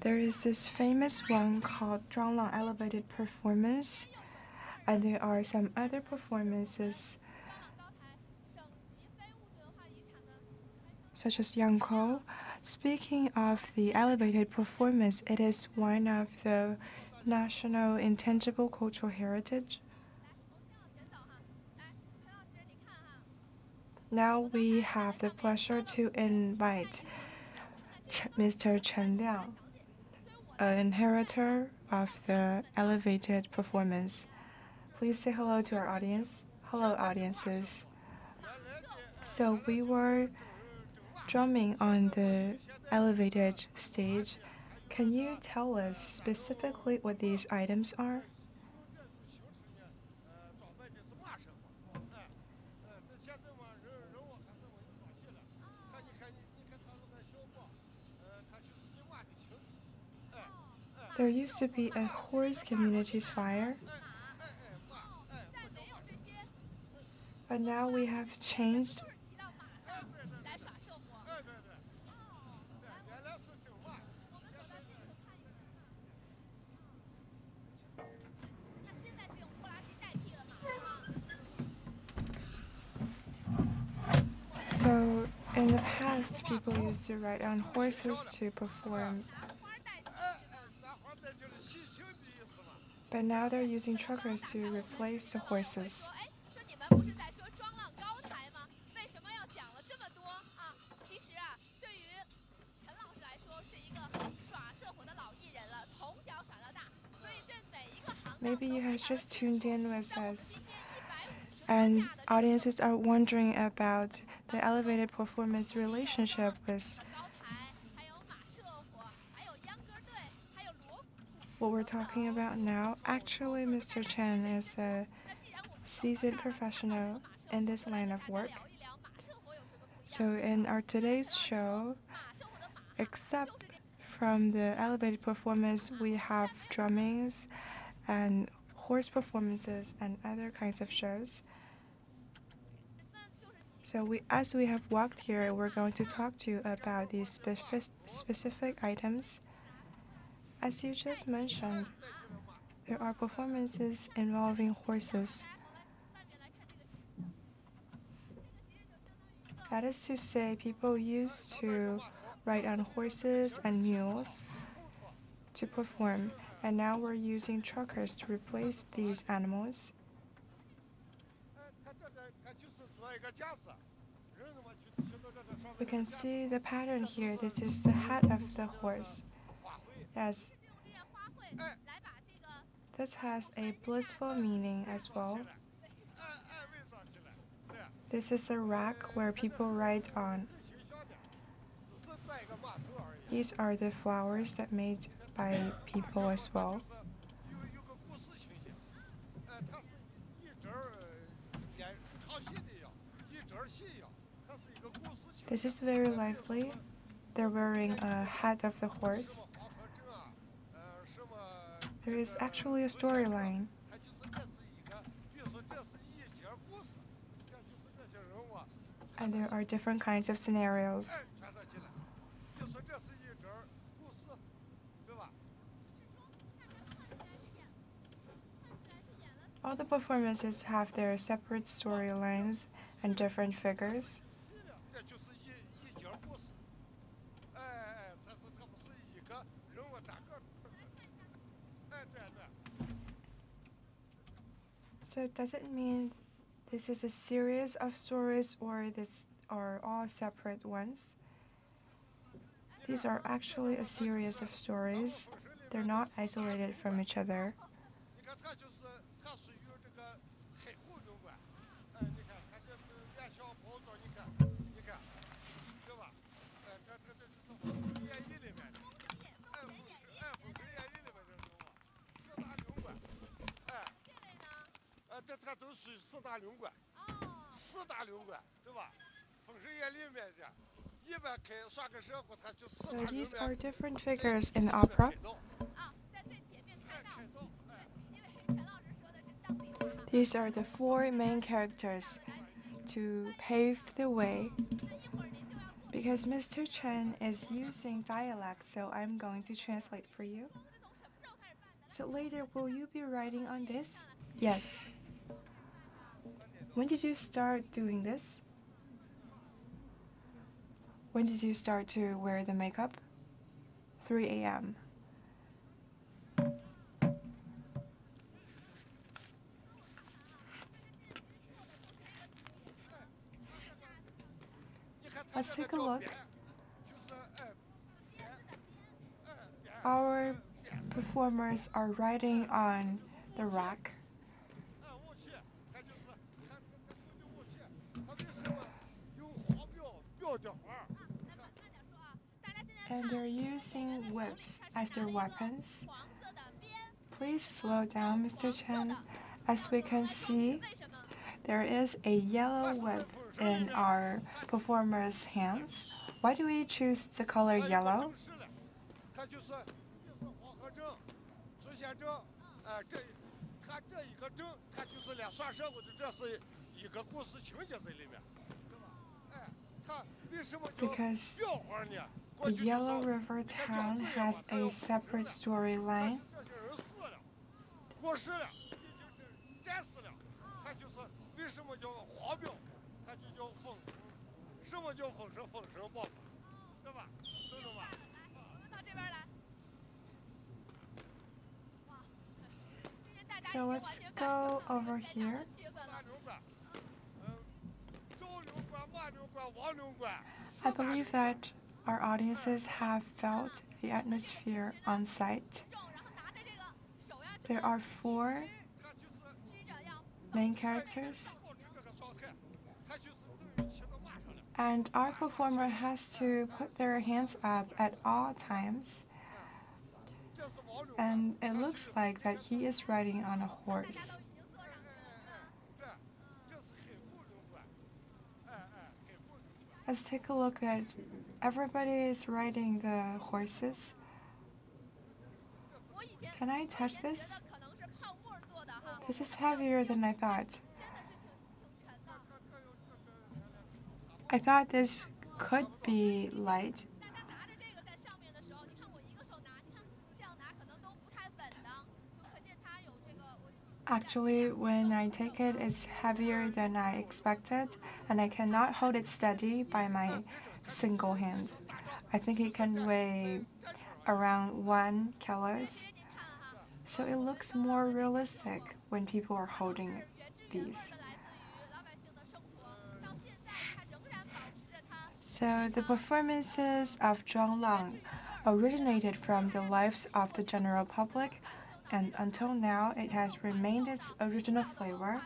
There is this famous one called Zhuanglang elevated performance, and there are some other performances such as Yangkou. Speaking of the elevated performance, it is one of the national intangible cultural heritage. Now we have the pleasure to invite Mr. Chen Liang, an inheritor of the elevated performance. Please say hello to our audience. Hello, audiences. So we were drumming on the elevated stage. Can you tell us specifically what these items are? There used to be a horse community's fire, but now we have changed. So in the past, people used to ride on horses to perform, but now they're using truckers to replace the horses. Maybe you have just tuned in with us, and audiences are wondering about the elevated performance relationship with what we're talking about now. Actually, Mr. Chen is a seasoned professional in this line of work. So in our today's show, except from the elevated performance, we have drummings and horse performances and other kinds of shows. So as we have walked here, we're going to talk to you about these specific items. As you just mentioned, there are performances involving horses. That is to say, people used to ride on horses and mules to perform, and now we're using truckers to replace these animals. We can see the pattern here. This is the head of the horse. Yes. This has a blissful meaning as well. This is a rack where people ride on. These are the flowers that made by people as well. This is very lively. They're wearing a hat of the horse. There is actually a storyline. And there are different kinds of scenarios. All the performances have their separate storylines and different figures. So does it mean this is a series of stories, or these are all separate ones? These are actually a series of stories. They're not isolated from each other. So these are different figures in the opera. These are the four main characters to pave the way. Because Mr. Chen is using dialect, so I'm going to translate for you. So later, will you be writing on this? Yes. When did you start doing this? When did you start to wear the makeup? 3 a.m. Let's take a look. Our performers are riding on the rack. And they're using whips as their weapons. Please slow down, Mr. Chen. As we can see, there is a yellow whip in our performers' hands. Why do we choose the color yellow? Because the Yellow River town has a separate storyline. So let's go over here. I believe that our audiences have felt the atmosphere on site. There are 4 main characters, and our performer has to put their hands up at all times. And it looks like that he is riding on a horse. Let's take a look at everybody is riding the horses. Can I touch this? This is heavier than I thought. I thought this could be light. Actually, when I take it, it's heavier than I expected, and I cannot hold it steady by my single hand. I think it can weigh around 1 kilos, so it looks more realistic when people are holding these. So the performances of Zhuanglang originated from the lives of the general public, and until now it has remained its original flavor.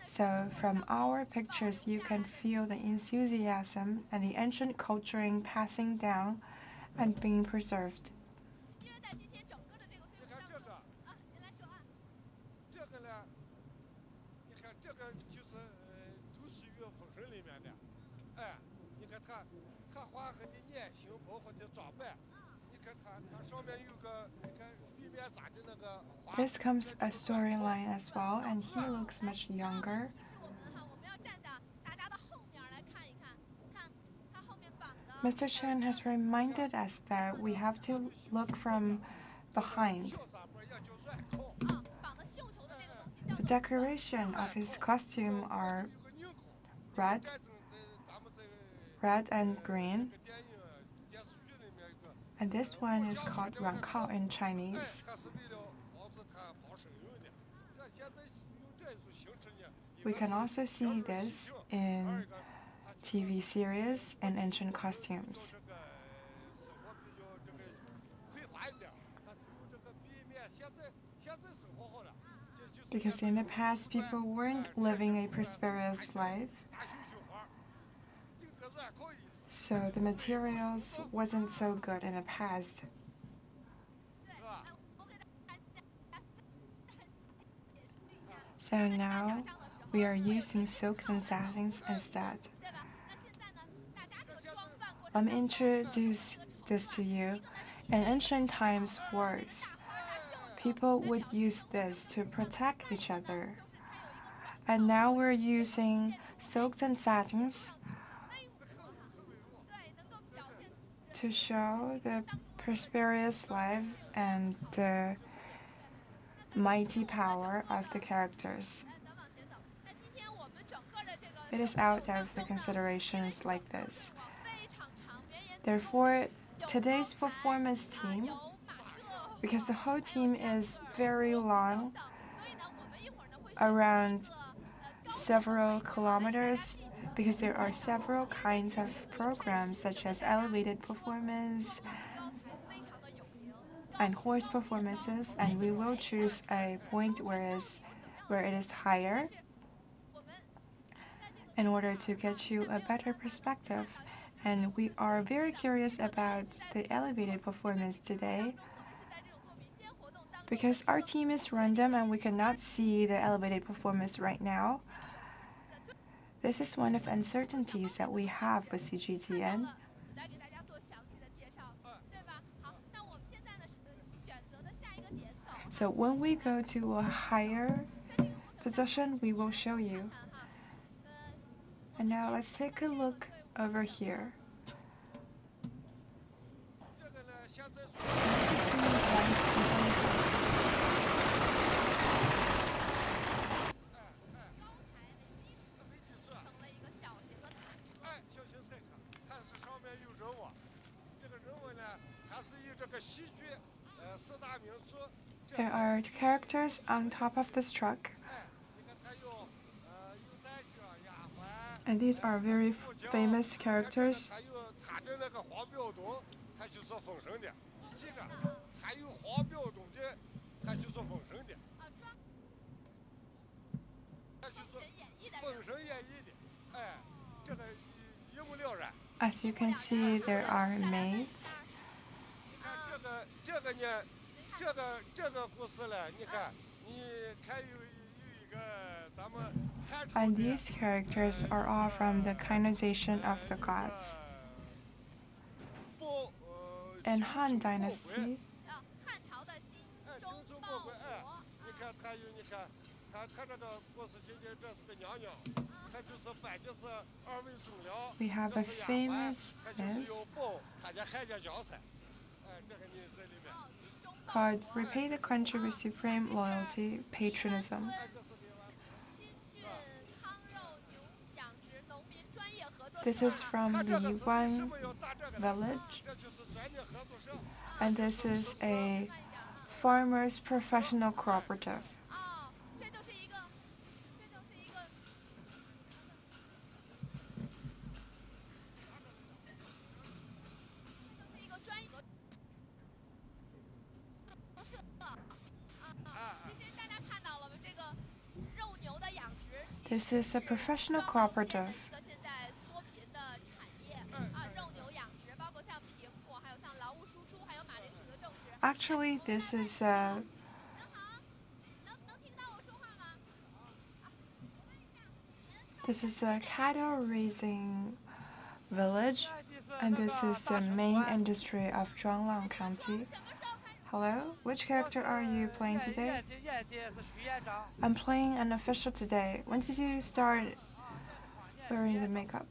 So from our pictures you can feel the enthusiasm and the ancient culturing passing down and being preserved. This comes a storyline as well, and he looks much younger. Mr. Chen has reminded us that we have to look from behind. The decoration of his costume are red and green. And this one is called rankao in Chinese. We can also see this in TV series and ancient costumes. Because in the past, people weren't living a prosperous life, so the materials wasn't so good in the past. So now we are using silks and satins instead. Let me introduce this to you. In ancient times wars, people would use this to protect each other. And now we're using silks and satins to show the prosperous life and the mighty power of the characters. It is out of the considerations like this. Therefore, today's performance team, because the whole team is very long, around several kilometers, because there are several kinds of programs such as elevated performance and horse performances, and we will choose a point where it is higher in order to get you a better perspective. And we are very curious about the elevated performance today because our team is random and we cannot see the elevated performance right now. This is one of the uncertainties that we have with CGTN. So when we go to a higher position, we will show you. And now let's take a look over here. There are characters on top of this truck. And these are very famous characters. As you can see, there are maids. And these characters are all from the canonization of the gods. In Han Dynasty, we have a famous myth called Repay the Country with Supreme Loyalty, Patriotism. This is from the Yuan village, and this is a farmers' professional cooperative. This is a professional cooperative. Actually, this is a cattle raising village, and this is the main industry of Zhuanglang County. Hello, which character are you playing today? I'm playing an official today. When did you start wearing the makeup?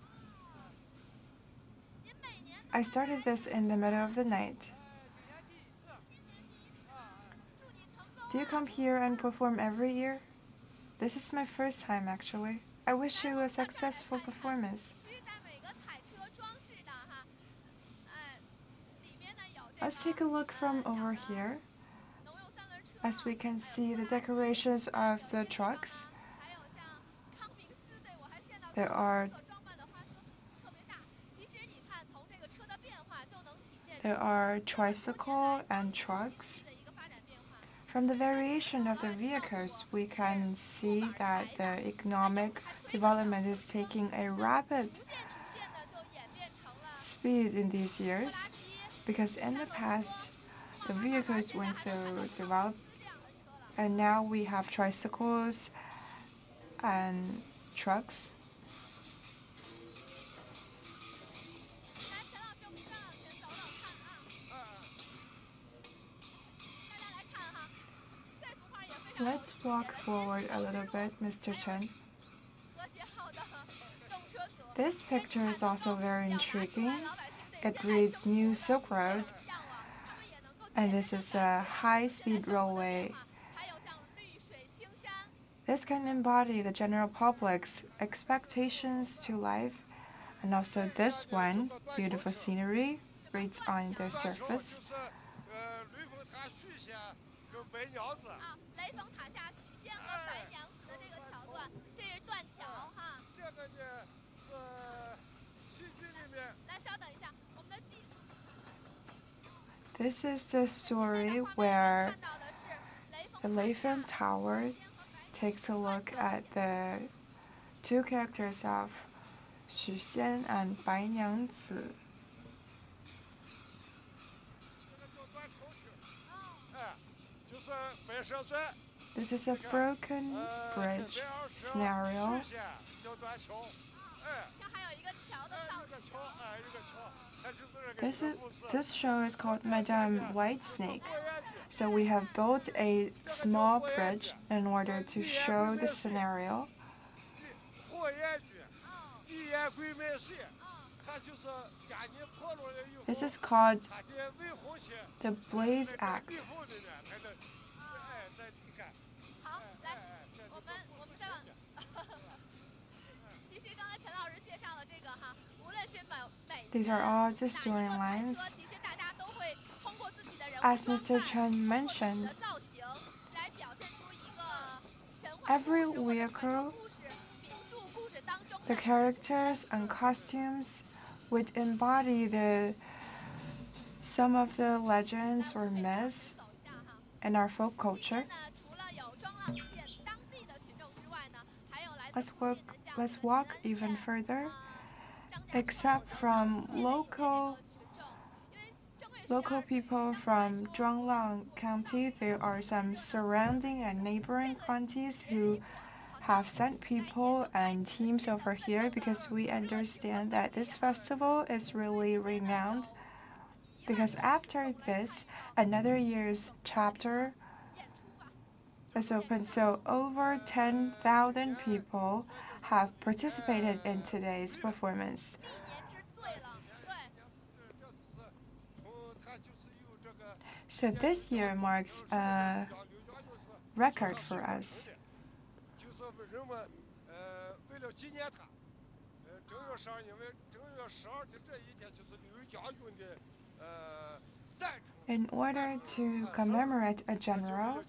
I started this in the middle of the night. Do you come here and perform every year? This is my first time, actually. I wish you a successful performance. Let's take a look from over here. As we can see the decorations of the trucks. There are tricycle and trucks. From the variation of the vehicles, we can see that the economic development is taking a rapid speed in these years, because in the past, the vehicles weren't so developed, and now we have tricycles and trucks. Let's walk forward a little bit, Mr. Chen. This picture is also very intriguing It breeds new Silk Roads, and this is a high-speed railway. This can embody the general public's expectations to life, and also this one, beautiful scenery, reads on the surface. This is the story where the Leifeng Tower takes a look at the two characters of Xu Xian and Bai Nyangzi. This is a broken bridge scenario. This show is called Madame Whitesnake. So we have built a small bridge in order to show the scenario. This is called the Blaze Act. These are all the storylines. As Mr. Chen mentioned, every vehicle, the characters and costumes would embody some of the legends or myths in our folk culture. Let's walk even further. Except from local people from Zhuanglang County, there are some surrounding and neighboring counties who have sent people and teams over here because we understand that this festival is really renowned. Because after this, another year's chapter is open, so over 10,000 people have participated in today's performance. So this year marks a record for us. In order to commemorate a general,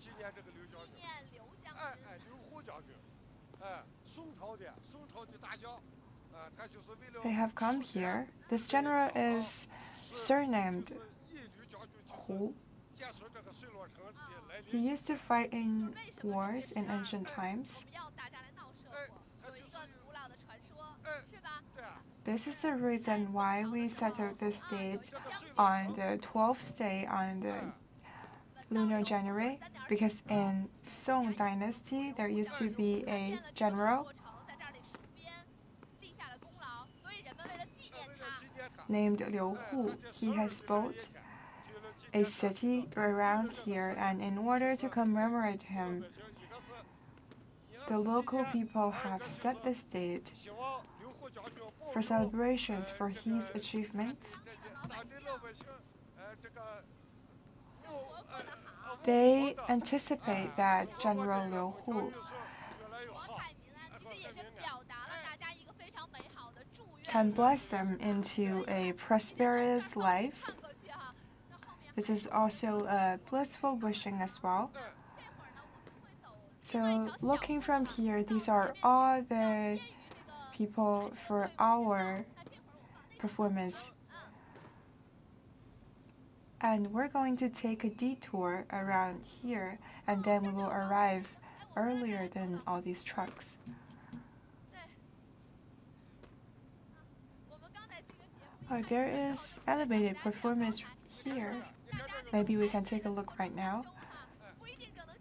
they have come here. This general is surnamed Hu. He used to fight in wars in ancient times. This is the reason why we settled this date on the 12th day on the lunar January, because in Song Dynasty there used to be a general named Liu Hu. He has built a city around here, and in order to commemorate him, the local people have set this date for celebrations for his achievements. They anticipate that General Liu Hu can bless them into a prosperous life. This is also a blissful wishing as well. So looking from here, these are all the people for our performance. And we're going to take a detour around here, and then we will arrive earlier than all these trucks. There is elevated performance here. Maybe we can take a look right now.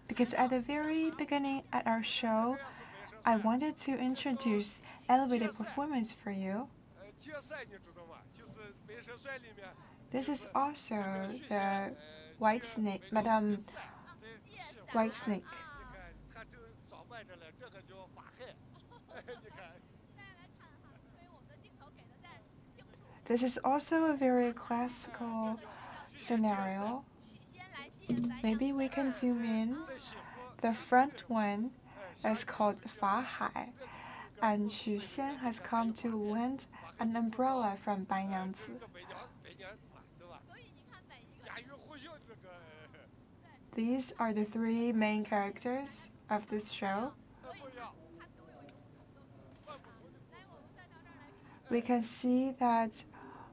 Because at the very beginning at our show, I wanted to introduce elevated performance for you. This is also the Whitesnake, Madame Whitesnake. This is also a very classical scenario. Maybe we can zoom in. The front one is called Fa Hai, and Xu Xian has come to lend an umbrella from Bai Nyangzi. These are the three main characters of this show. We can see that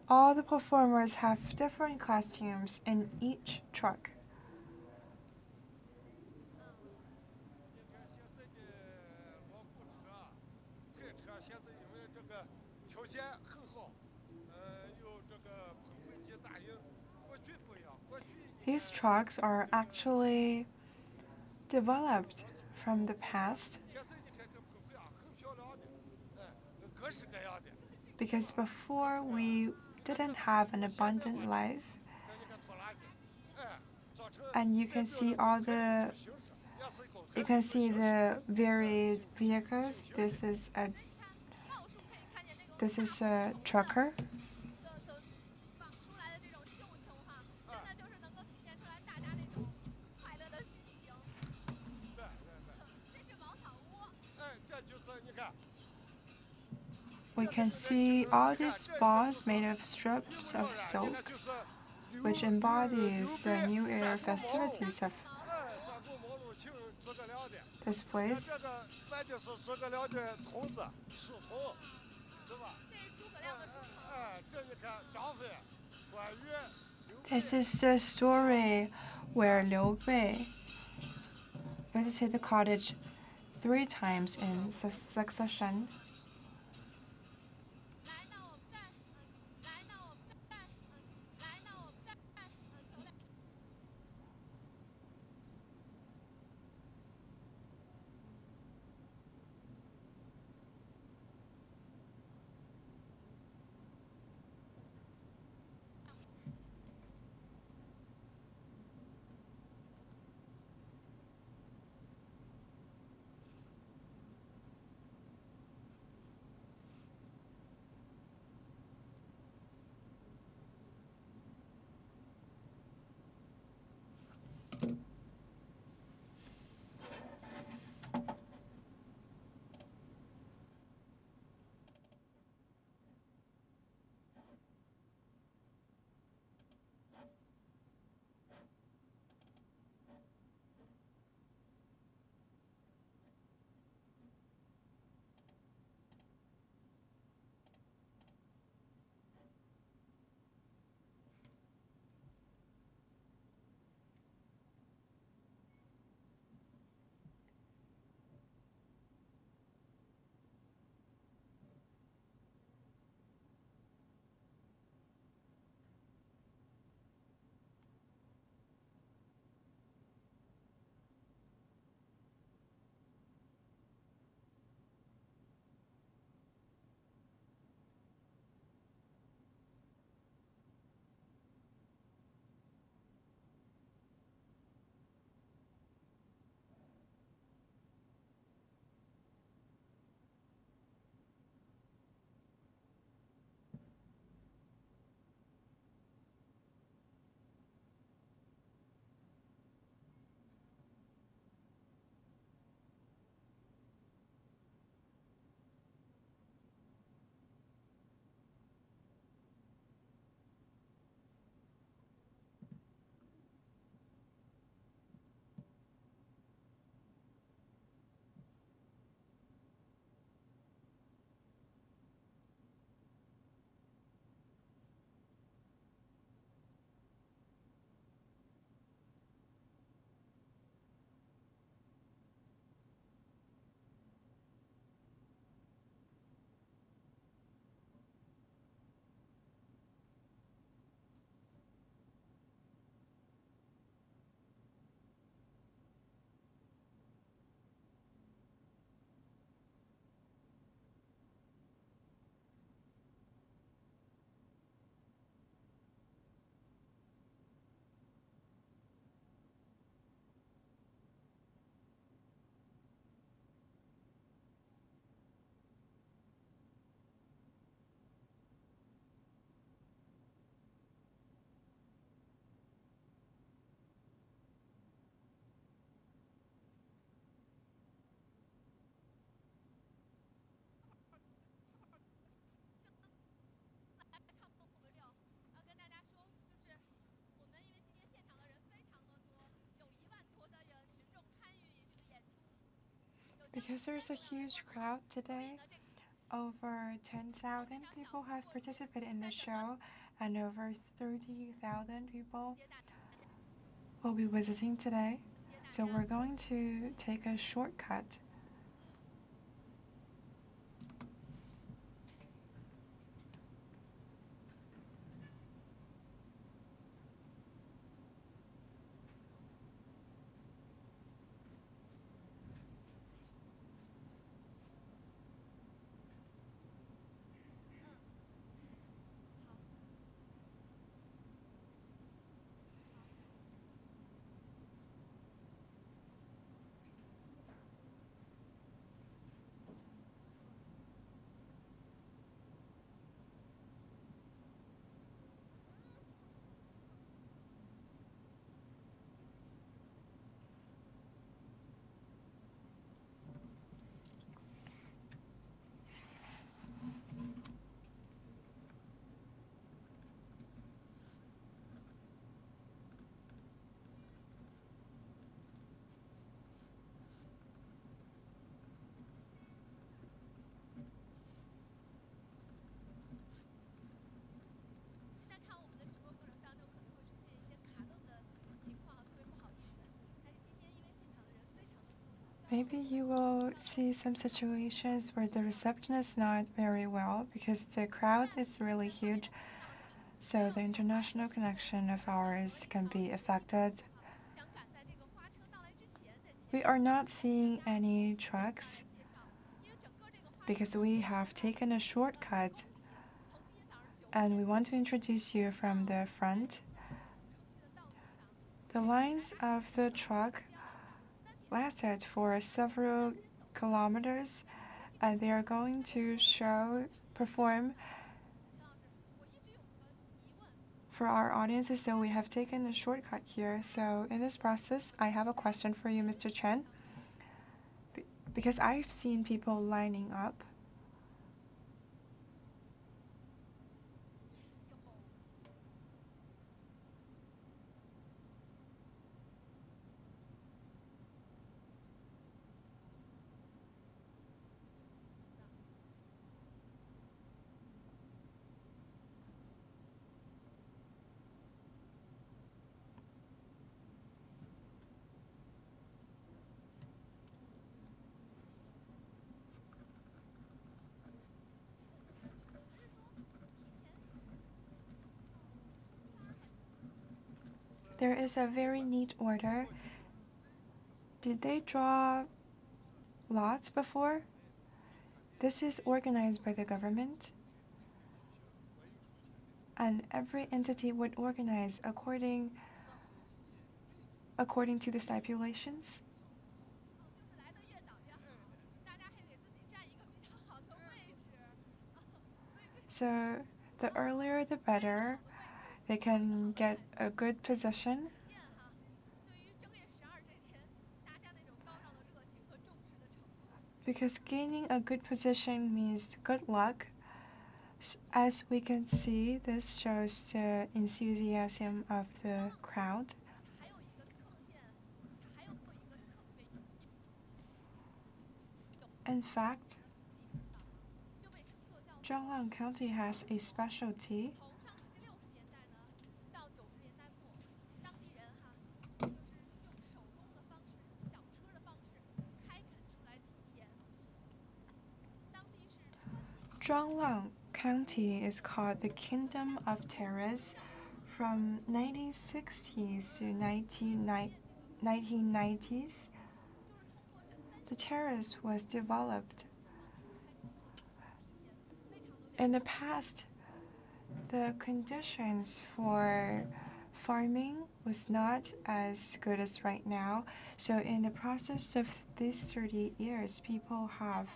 all the performers have different costumes in each truck. These trucks are actually developed from the past, because before we didn't have an abundant life, and you can see the varied vehicles. This is a trucker. We can see all these balls made of strips of silk, which embodies the New Year festivities of this place. This is the story where Liu Bei visited the cottage 3 times in succession. Because there's a huge crowd today, over 10,000 people have participated in the show, and over 30,000 people will be visiting today. So we're going to take a shortcut. Maybe you will see some situations where the reception is not very well because the crowd is really huge, so the international connection of ours can be affected. We are not seeing any trucks because we have taken a shortcut, and we want to introduce you from the front. The lines of the truck lasted for several kilometers, and they are going to perform for our audiences, so we have taken a shortcut here. So in this process, I have a question for you, Mr. Chen, because I've seen people lining up. There is a very neat order. Did they draw lots before? This is organized by the government, and every entity would organize according to the stipulations. So the earlier the better. They can get a good position. Because gaining a good position means good luck. As we can see, this shows the enthusiasm of the crowd. In fact, Zhuanglang County has a specialty. Zhuanglang County is called the Kingdom of Terrace from 1960s to 1990s. The terrace was developed. In the past, the conditions for farming was not as good as right now. So in the process of these 30 years, people have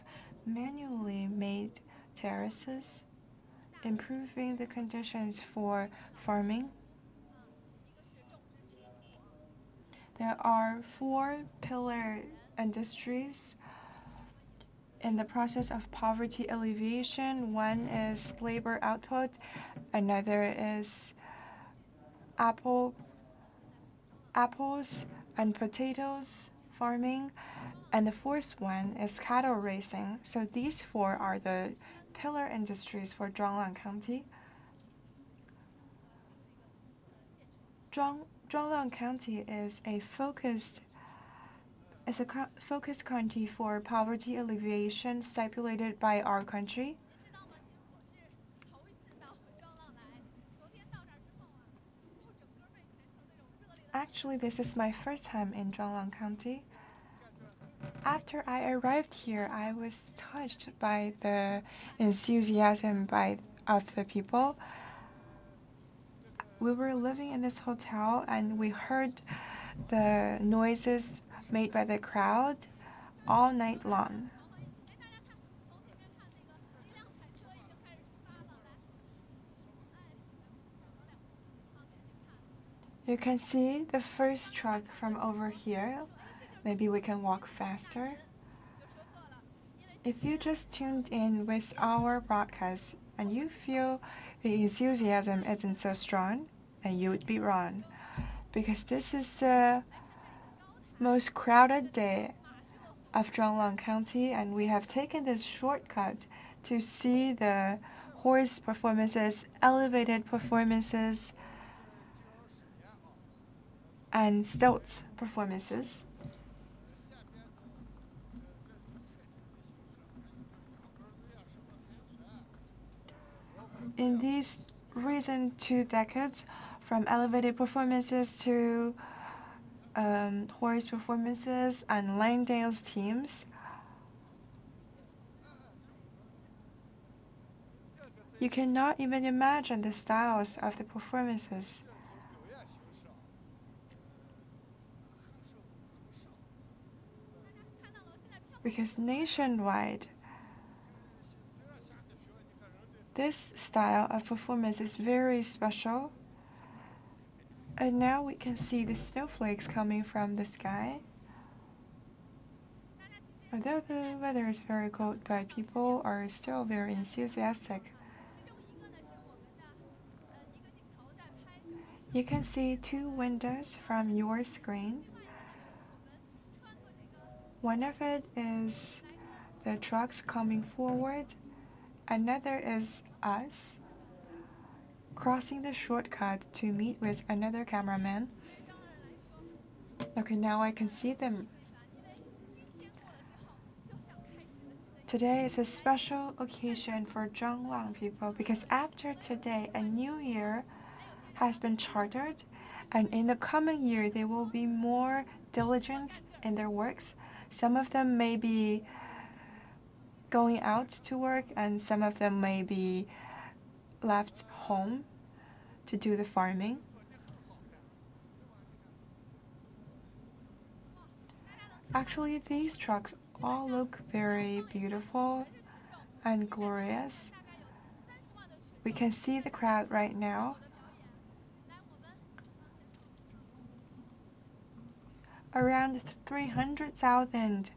manually made terraces, improving the conditions for farming. There are 4 pillar industries in the process of poverty alleviation. One is labor output, another is apples and potatoes farming, And the fourth one is cattle racing. So these four are the pillar industries for Zhuanglang County. Zhuanglang County is a focused county for poverty alleviation stipulated by our country. Actually, this is my first time in Zhuanglang County. After I arrived here, I was touched by the enthusiasm of the people. We were living in this hotel and we heard the noises made by the crowd all night long. You can see the first truck from over here. Maybe we can walk faster. If you just tuned in with our broadcast and you feel the enthusiasm isn't so strong, then you would be wrong. Because this is the most crowded day of Zhuanglang County, and we have taken this shortcut to see the horse performances, elevated performances, and stilts performances. In these recent 2 decades, from elevated performances to horse performances and line dance teams, you cannot even imagine the styles of the performances. Because nationwide, this style of performance is very special. And now we can see the snowflakes coming from the sky. Although the weather is very cold, but people are still very enthusiastic. You can see 2 windows from your screen. One of it is the trucks coming forward. Another is us crossing the shortcut to meet with another cameraman. Okay, now I can see them. Today is a special occasion for Zhuanglang people because after today, a new year has been chartered, and in the coming year, they will be more diligent in their works. Some of them may be going out to work, and some of them may be left home to do the farming. Actually, these trucks all look very beautiful and glorious. We can see the crowd right now. Around 300,000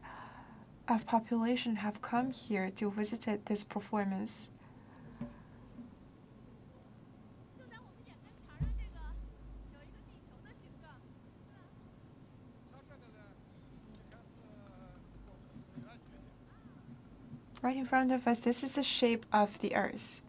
of population have come here to visit this performance. Right in front of us, this is the shape of the Earth.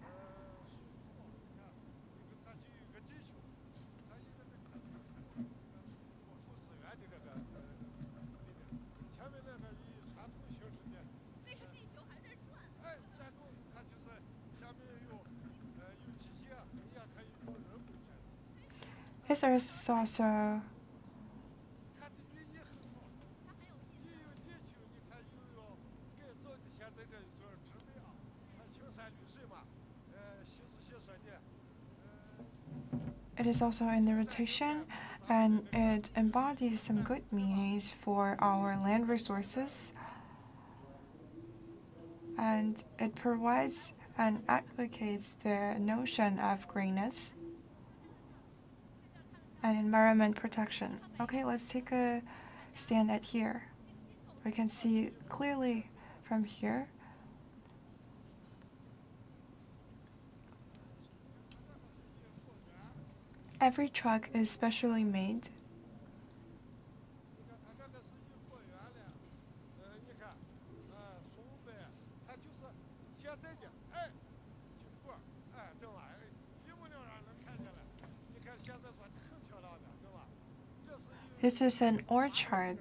This Earth is also it is also in the rotation, and it embodies some good meanings for our land resources, and it provides and advocates the notion of greenness and environment protection. Okay, let's take a stand at here. We can see clearly from here. Every truck is specially made. This is an orchard,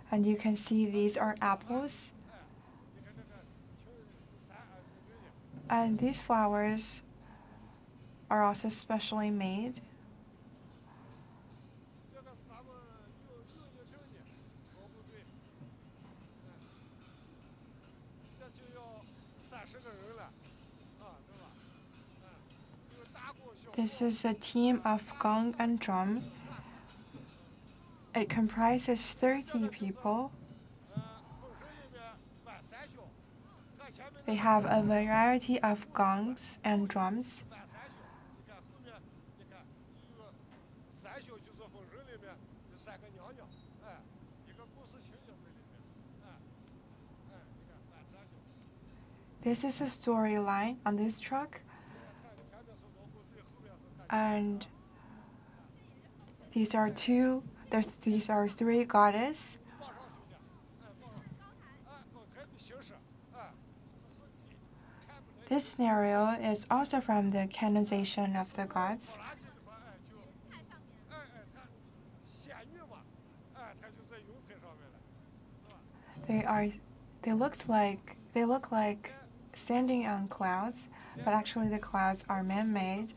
and you can see these are apples. And these flowers are also specially made. This is a team of gong and drum. It comprises 30 people. They have a variety of gongs and drums. This is a storyline on this truck. And these are three goddesses. This scenario is also from the canonization of the gods. They look like standing on clouds, but actually the clouds are man-made.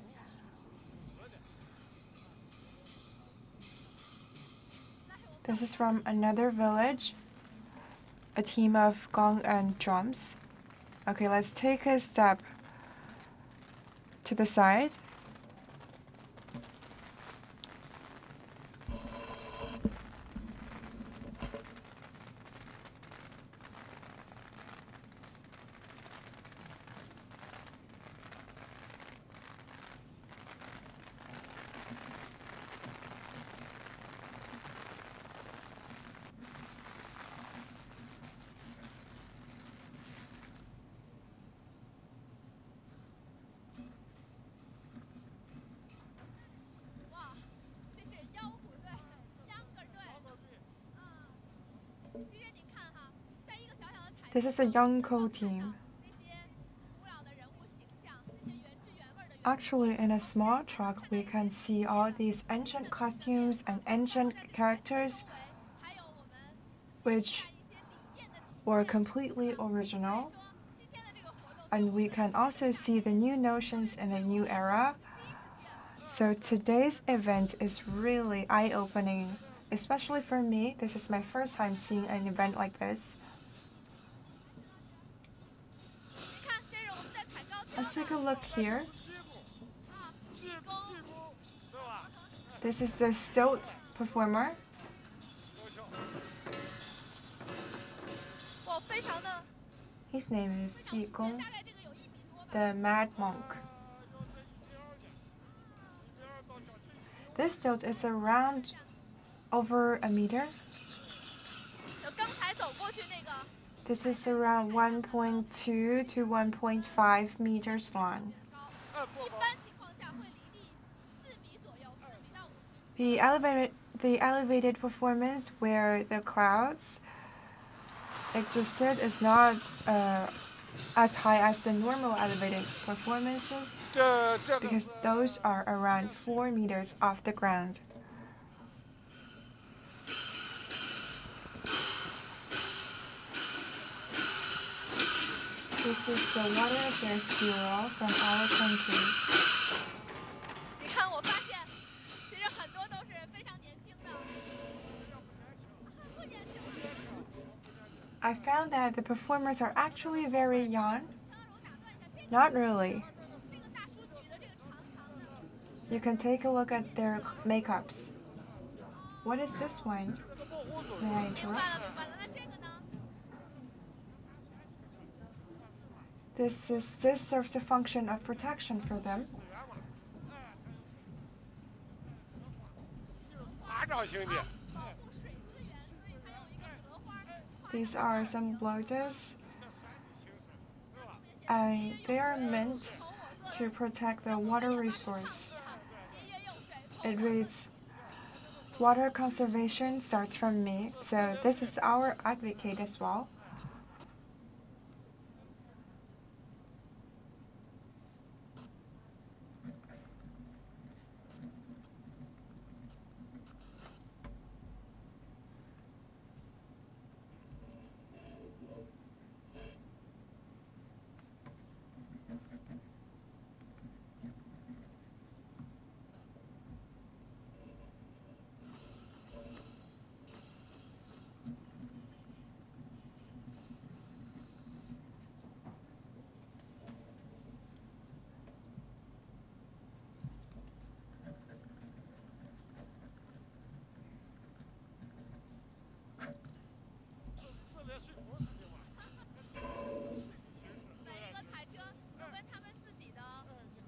This is from another village, a team of gong and drums. Okay, let's take a step to the side. This is a Yangko team. Actually, in a small truck, we can see all these ancient costumes and ancient characters, which were completely original. And we can also see the new notions in the new era. So today's event is really eye-opening, especially for me. This is my first time seeing an event like this. Let's take a look here. This is the stilt performer. His name is Jigong, the mad monk. This stilt is around over a meter. This is around 1.2 to 1.5 meters long. The elevated performance where the clouds existed is not as high as the normal elevated performances because those are around 4 meters off the ground. This is the Water Affairs Bureau from our country. I found that the performers are actually very young. Not really. You can take a look at their makeups. What is this one? May I interrupt? This serves a function of protection for them. These are some blowjars, and they are meant to protect the water resource. It reads, "Water conservation starts from me," so this is our advocate as well.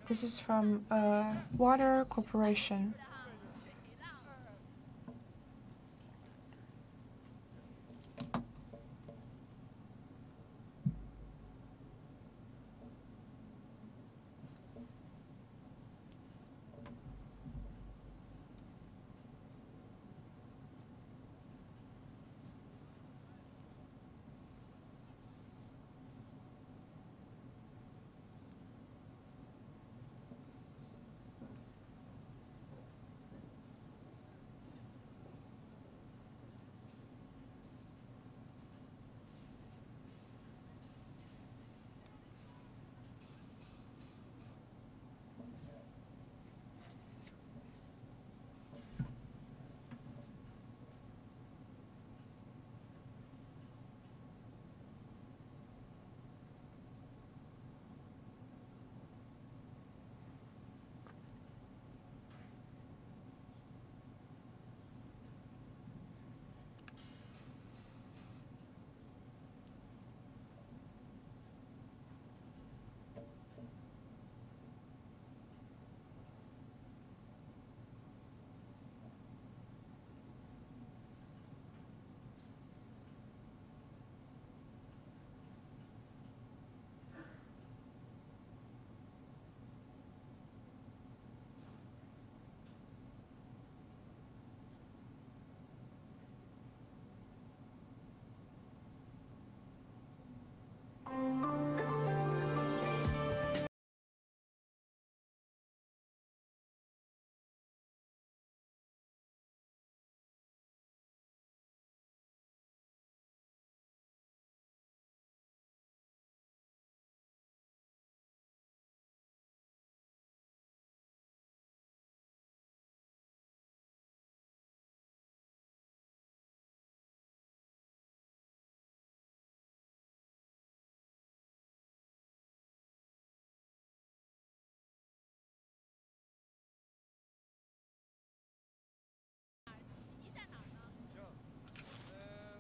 This is from a water corporation.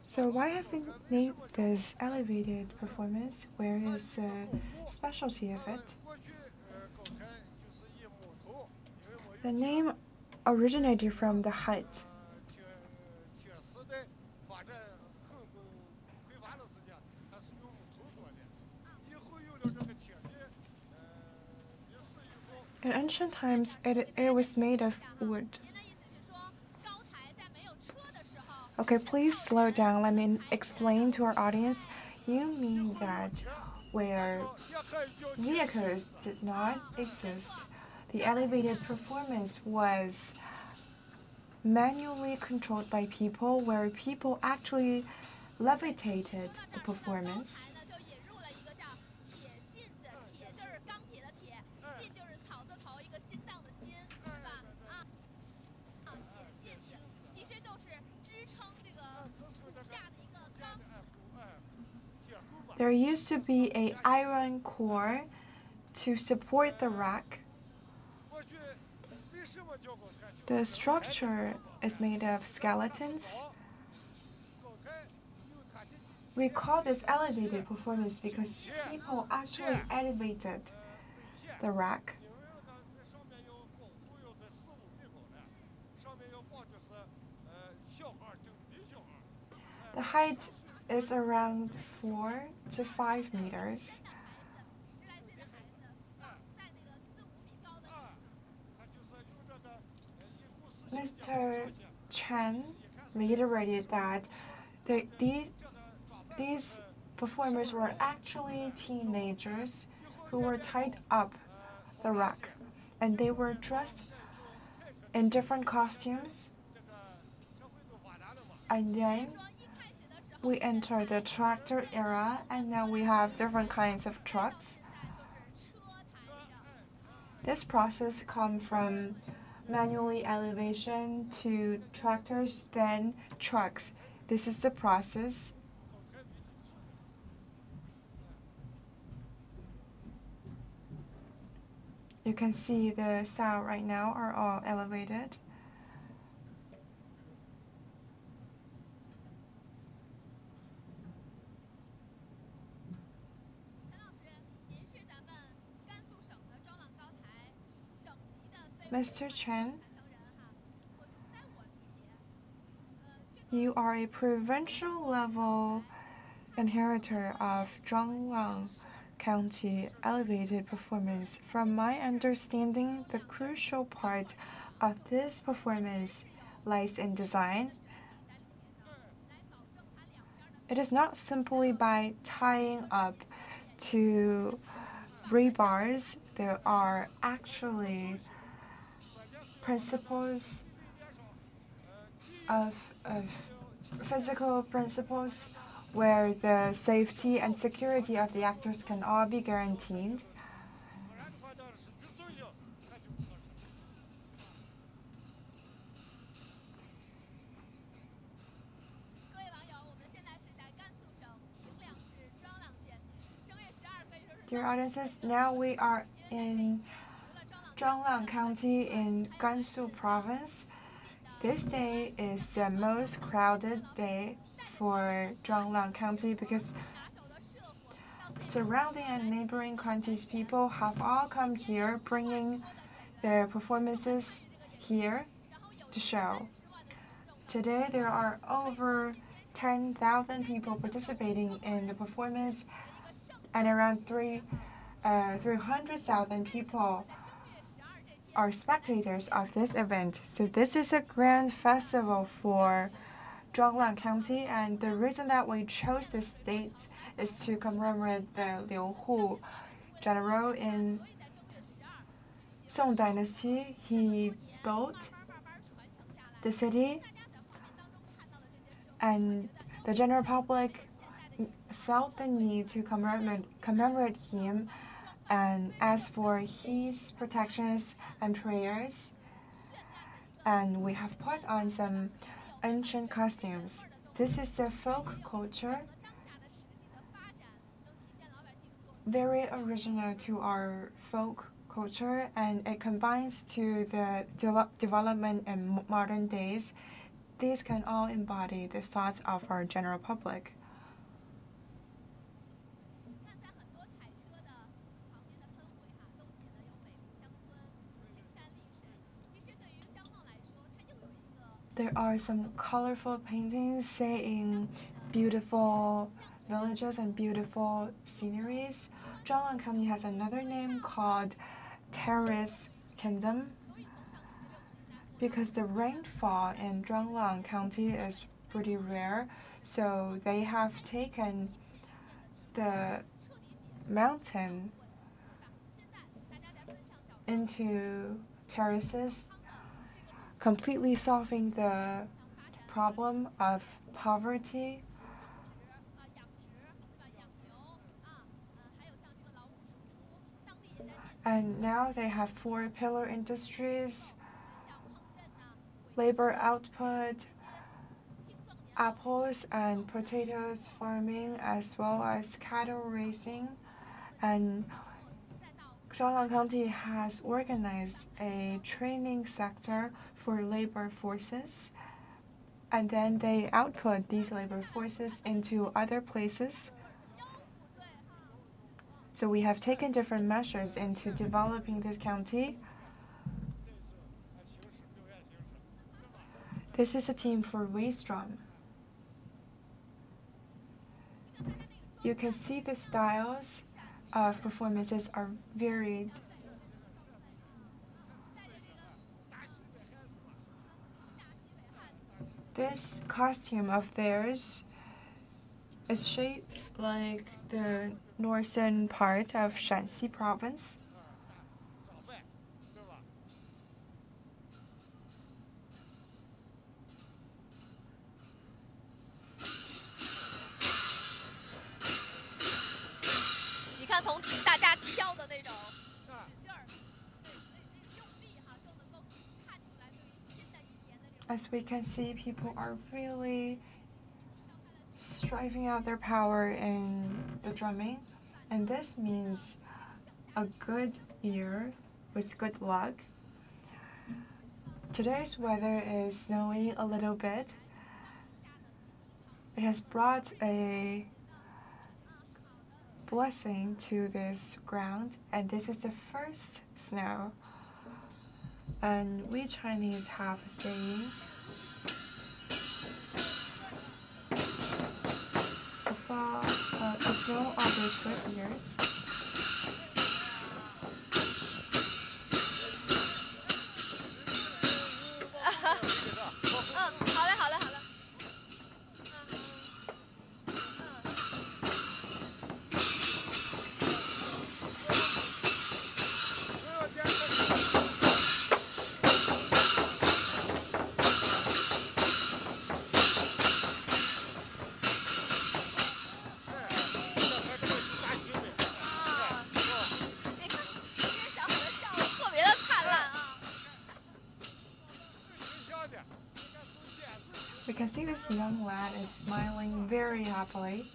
So why have we named this elevated performance? Where is the specialty of it? The name originated from the height. In ancient times, it was made of wood. Okay, please slow down. Let me explain to our audience. You mean that where vehicles did not exist, the elevated performance was manually controlled by people, where people actually levitated the performance. There used to be an iron core to support the rack. The structure is made of skeletons. We call this elevated performance because people actually elevated the rack. The height is around 4 to 5 meters. Mr. Chen reiterated that these performers were actually teenagers who were tied up the rack, and they were dressed in different costumes. And then we enter the tractor era, and now we have different kinds of trucks. This process comes from manually elevation to tractors, then trucks. This is the process. You can see the style right now are all elevated. Mr. Chen, you are a provincial level inheritor of Zhuanglang County elevated performance. From my understanding, the crucial part of this performance lies in design. It is not simply by tying up to rebars. There are actually principles of physical principles where the safety and security of the actors can all be guaranteed. Dear audiences, now we are in Zhuanglang County in Gansu province. This day is the most crowded day for Zhuanglang County because surrounding and neighboring counties people have all come here bringing their performances here to show. Today there are over 10,000 people participating in the performance and around 300,000 people are spectators of this event. So this is a grand festival for Zhuanglang County, and the reason that we chose this date is to commemorate the Liu Hu general in Song Dynasty. He built the city, and the general public felt the need to commemorate him and ask for his protections and prayers. And we have put on some ancient costumes. This is the folk culture, very original to our folk culture, and it combines to the development in modern days. These can all embody the thoughts of our general public. There are some colorful paintings saying beautiful villages and beautiful sceneries. Zhuanglang County has another name called Terrace Kingdom because the rainfall in Zhuanglang County is pretty rare, so they have taken the mountain into terraces, completely solving the problem of poverty. And now they have 4 pillar industries, labor output, apples and potatoes farming, as well as cattle raising. And Zhuanglang County has organized a training sector for labor forces, and then they output these labor forces into other places. So we have taken different measures into developing this county. This is a team for waist drum. You can see the styles of performances are varied. This costume of theirs is shaped like the northern part of Shanxi province. As we can see, people are really striving out their power in the drumming, and this means a good year with good luck. Today's weather is snowy a little bit. It has brought a blessing to this ground, and this is the first snow. And we Chinese have a saying, the small always good ears. We can see this young lad is smiling very happily.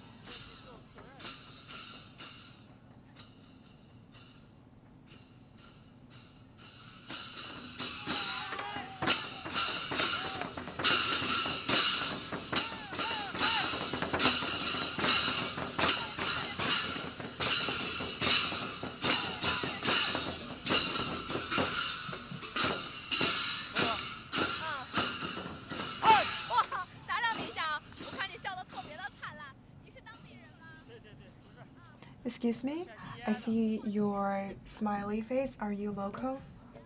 Excuse me, I see your smiley face. Are you local?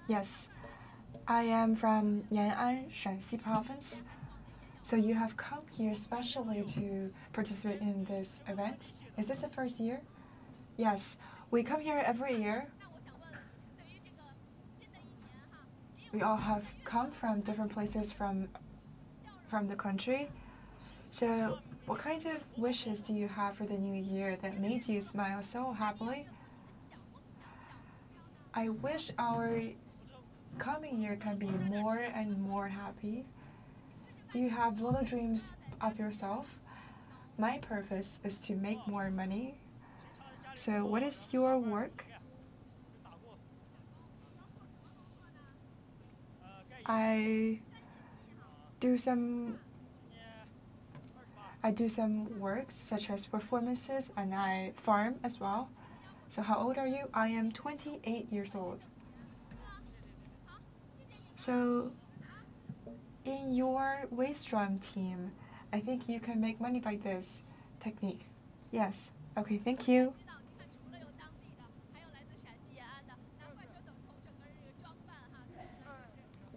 Yes, I am from Yan'an, Shanxi province. So you have come here specially to participate in this event? Is this the first year? Yes, we come here every year. We all have come from different places from the country. So what kind of wishes do you have for the new year that made you smile so happily? I wish our coming year can be more and more happy. Do you have little dreams of yourself? My purpose is to make more money. So what is your work? I do some works such as performances, and I farm as well. So how old are you? I am 28 years old. So in your waist drum team, I think you can make money by this technique. Yes. Okay, thank you.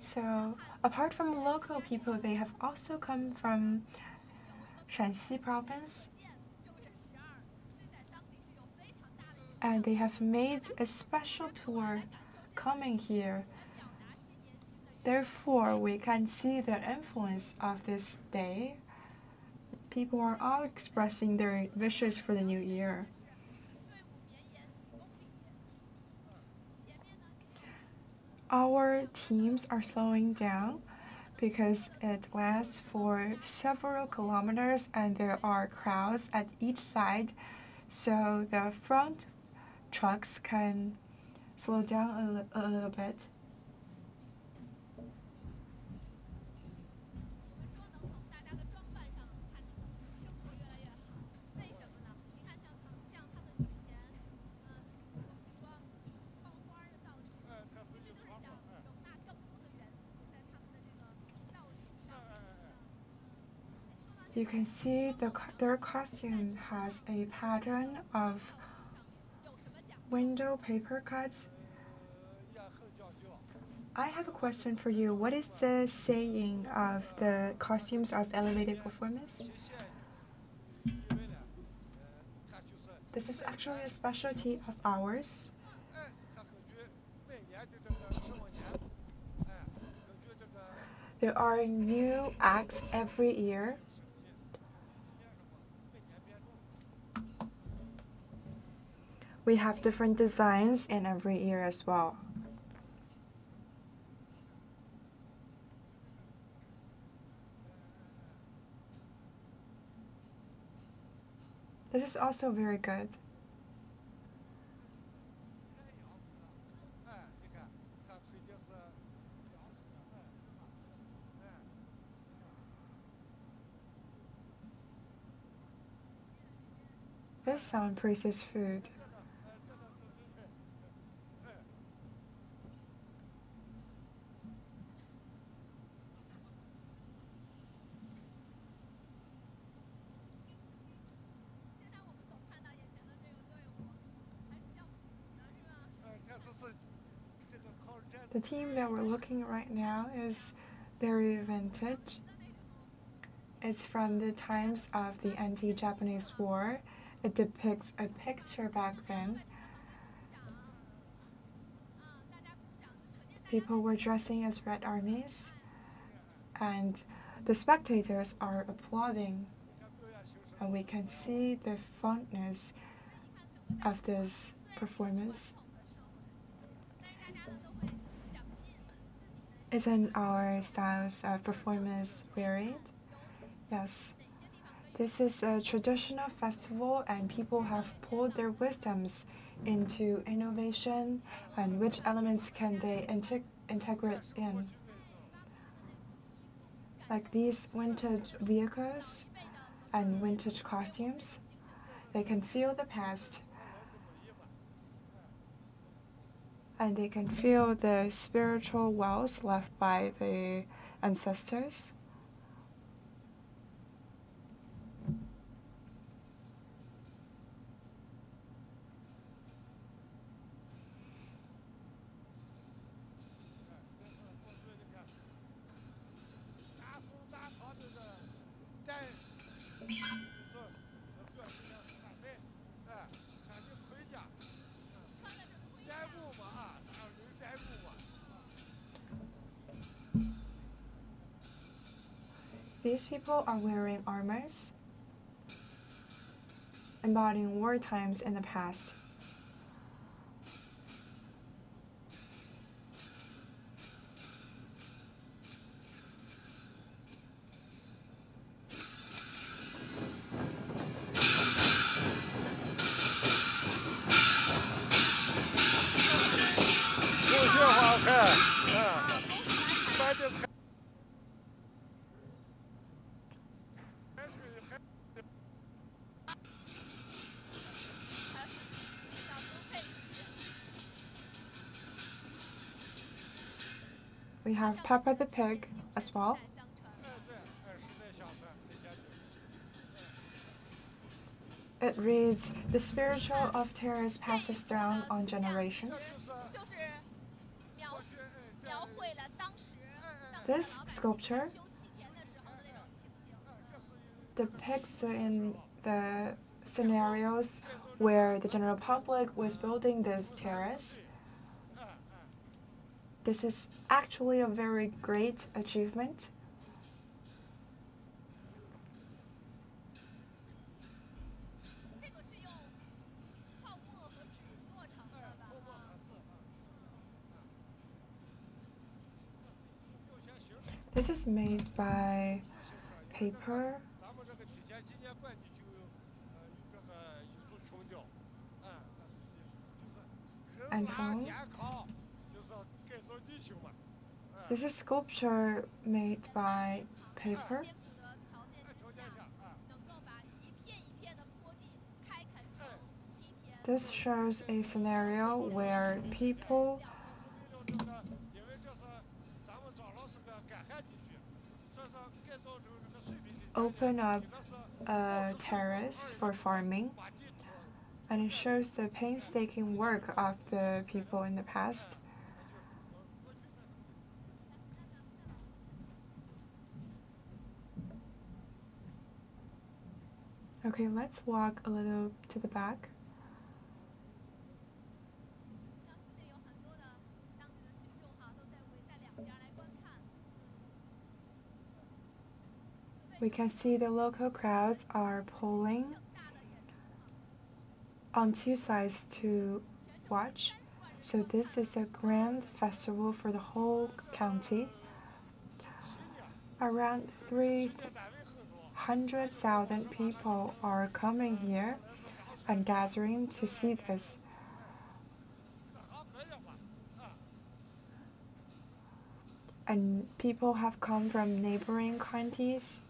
So apart from local people, they have also come from Shanxi province, and they have made a special tour coming here. Therefore, we can see the influence of this day. People are all expressing their wishes for the new year. Our teams are slowing down because it lasts for several kilometers and there are crowds at each side, so the front trucks can slow down a little bit. You can see their costume has a pattern of window paper cuts. I have a question for you. What is the saying of the costumes of elevated performance? This is actually a specialty of ours. There are new acts every year. We have different designs in every year as well. This is also very good. This sound praises food. The theme that we're looking at right now is very vintage. It's from the times of the anti-Japanese war. It depicts a picture back then. People were dressing as Red Armies, and the spectators are applauding. And we can see the fondness of this performance. Isn't our styles of performance varied? Yes. This is a traditional festival, and people have pulled their wisdoms into innovation and which elements can they integrate in. Like these vintage vehicles and vintage costumes, they can feel the past, and they can feel the spiritual wells left by the ancestors. These people are wearing armors, embodying war times in the past. We have Peppa the Pig as well. It reads, "The spiritual of terrors passes down on generations." This sculpture depicts in the scenarios where the general public was building this terrace. This is actually a very great achievement. This is made by paper and foam. This is sculpture made by paper. This shows a scenario where people open up a terrace for farming, and it shows the painstaking work of the people in the past. Okay, let's walk a little to the back. We can see the local crowds are pulling on two sides to watch. So this is a grand festival for the whole county. Around 300,000 people are coming here and gathering to see this. And people have come from neighboring counties.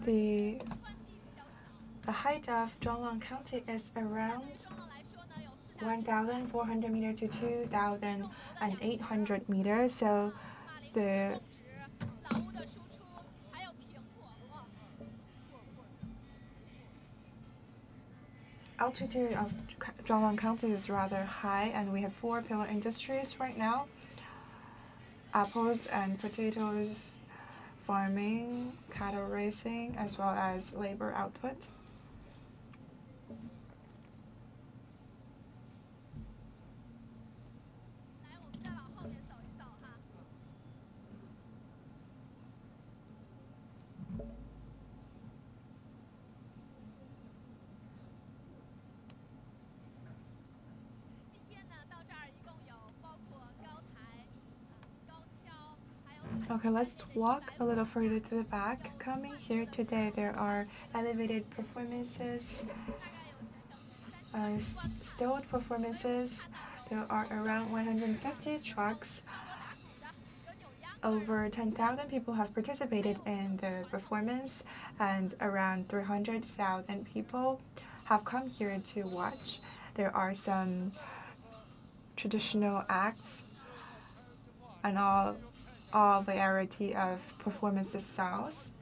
The height of Zhuanglang County is around 1,400 meters to 2,800 meters. So the altitude of Zhuanglang County is rather high, and we have 4 pillar industries right now: apples and potatoes, farming, cattle raising, as well as labor output. Okay, let's walk a little further to the back. Coming here today, there are elevated performances, stilled performances. There are around 150 trucks. Over 10,000 people have participated in the performance, and around 300,000 people have come here to watch. There are some traditional acts and all variety of performance styles.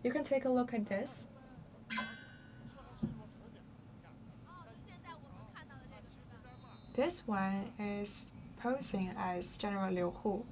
You can take a look at this. This one is posing as General Liu Hu.